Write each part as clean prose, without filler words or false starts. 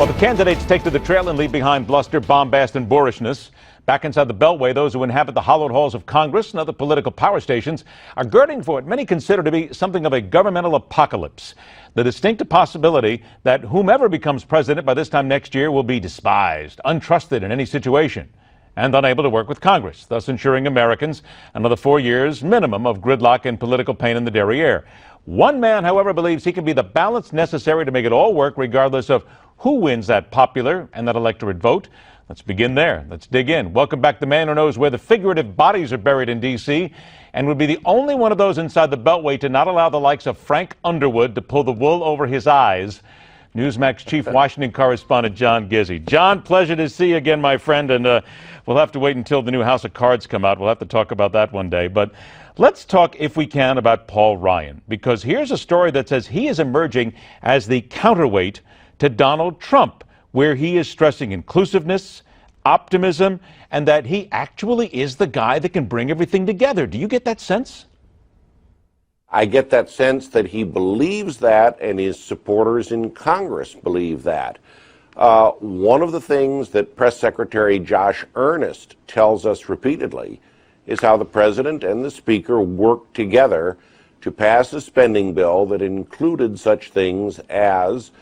While the candidates take to the trail and leave behind bluster, bombast, and boorishness, back inside the Beltway, those who inhabit the hallowed halls of Congress and other political power stations are girding for what many consider to be something of a governmental apocalypse. The distinct possibility that whomever becomes president by this time next year will be despised, untrusted in any situation, and unable to work with Congress, thus ensuring Americans another 4 years minimum of gridlock and political pain in the derriere. One man, however, believes he can be the balance necessary to make it all work regardless of who wins that popular and that electorate vote. Let's begin there. Let's dig in. Welcome back the man who knows where the figurative bodies are buried in D.C. and would be the only one of those inside the Beltway to not allow the likes of Frank Underwood to pull the wool over his eyes. Newsmax chief Washington correspondent John Gizzi. John, pleasure to see you again, my friend, and we'll have to wait until the new House of Cards come out. We'll have to talk about that one day. But let's talk, if we can, about Paul Ryan, because here's a story that says he is emerging as the counterweight to Donald Trump, where he is stressing inclusiveness, optimism, and that he actually is the guy that can bring everything together. Do you get that sense? I get that sense that he believes that, and his supporters in Congress believe that. One of the things that Press Secretary Josh Earnest tells us repeatedly is how the president and the speaker worked together to pass a spending bill that included such things as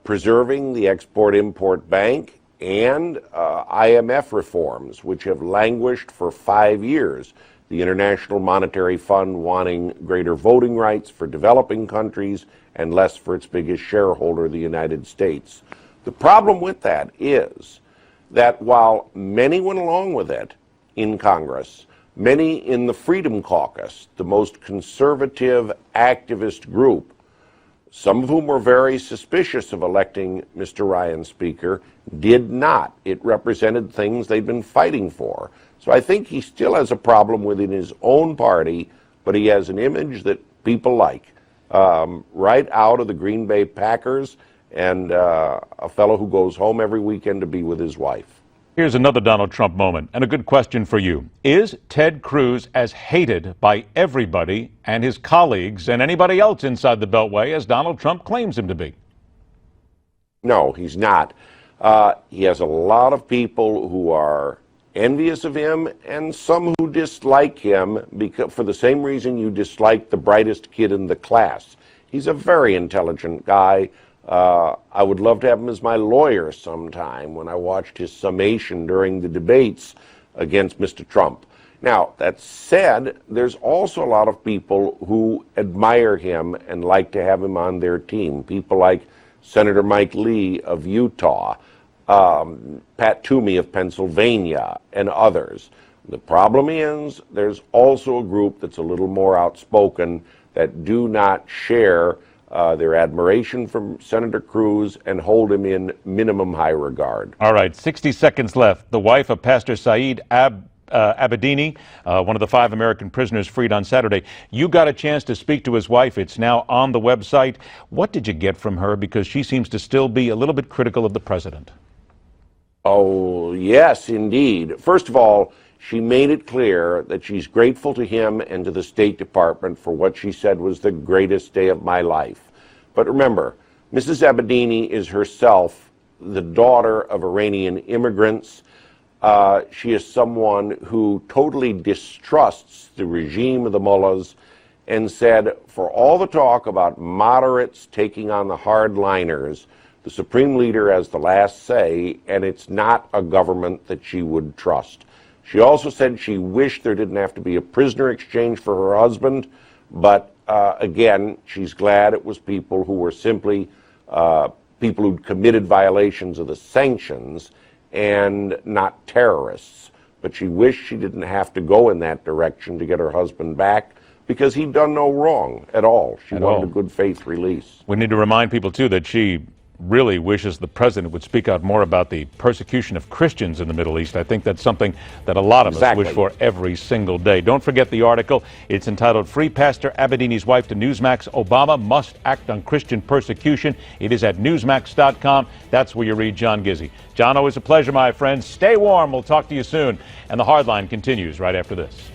preserving the Export-Import Bank and IMF reforms, which have languished for 5 years. The International Monetary Fund wanting greater voting rights for developing countries and less for its biggest shareholder, the United States. The problem with that is that while many went along with it in Congress, many in the Freedom Caucus, the most conservative activist group, some of whom were very suspicious of electing Mr. Ryan Speaker, did not. It represented things they'd been fighting for. So I think he still has a problem within his own party, but he has an image that people like. Right out of the Green Bay Packers, and a fellow who goes home every weekend to be with his wife. Here's another Donald Trump moment, and a good question for you. Is Ted Cruz as hated by everybody and his colleagues and anybody else inside the Beltway as Donald Trump claims him to be? No, he's not. He has a lot of people who are envious of him and some who dislike him because, for the same reason you dislike the brightest kid in the class. He's a very intelligent guy. I would love to have him as my lawyer sometime when I watched his summation during the debates against Mr. Trump. Now, that said, there's also a lot of people who admire him and like to have him on their team. People like Senator Mike Lee of Utah, Pat Toomey of Pennsylvania, and others. The problem is there's also a group that's a little more outspoken that do not share their admiration for Senator Cruz and hold him in minimum high regard. All right, 60 seconds left. The wife of Pastor Saeed Abedini, one of the 5 American prisoners freed on Saturday. You got a chance to speak to his wife. It's now on the website. What did you get from her? Because she seems to still be a little bit critical of the president. Oh, yes, indeed. First of all, she made it clear that she's grateful to him and to the State Department for what she said was the greatest day of my life. But remember, Mrs. Abedini is herself the daughter of Iranian immigrants. She is someone who totally distrusts the regime of the mullahs and said, for all the talk about moderates taking on the hardliners, the Supreme Leader has the last say, and it's not a government that she would trust. She also said she wished there didn't have to be a prisoner exchange for her husband, but again, she's glad it was people who were simply people who'd committed violations of the sanctions and not terrorists. But she wished she didn't have to go in that direction to get her husband back because he'd done no wrong at all. She wanted a good faith release. We need to remind people, too, that she really wishes the president would speak out more about the persecution of Christians in the Middle East. I think that's something that a lot of us wish for every single day. Don't forget the article. It's entitled Free Pastor Abedini's Wife to Newsmax. Obama Must Act on Christian Persecution. It is at Newsmax.com. That's where you read John Gizzi. John, always a pleasure, my friend. Stay warm. We'll talk to you soon. And the Hardline continues right after this.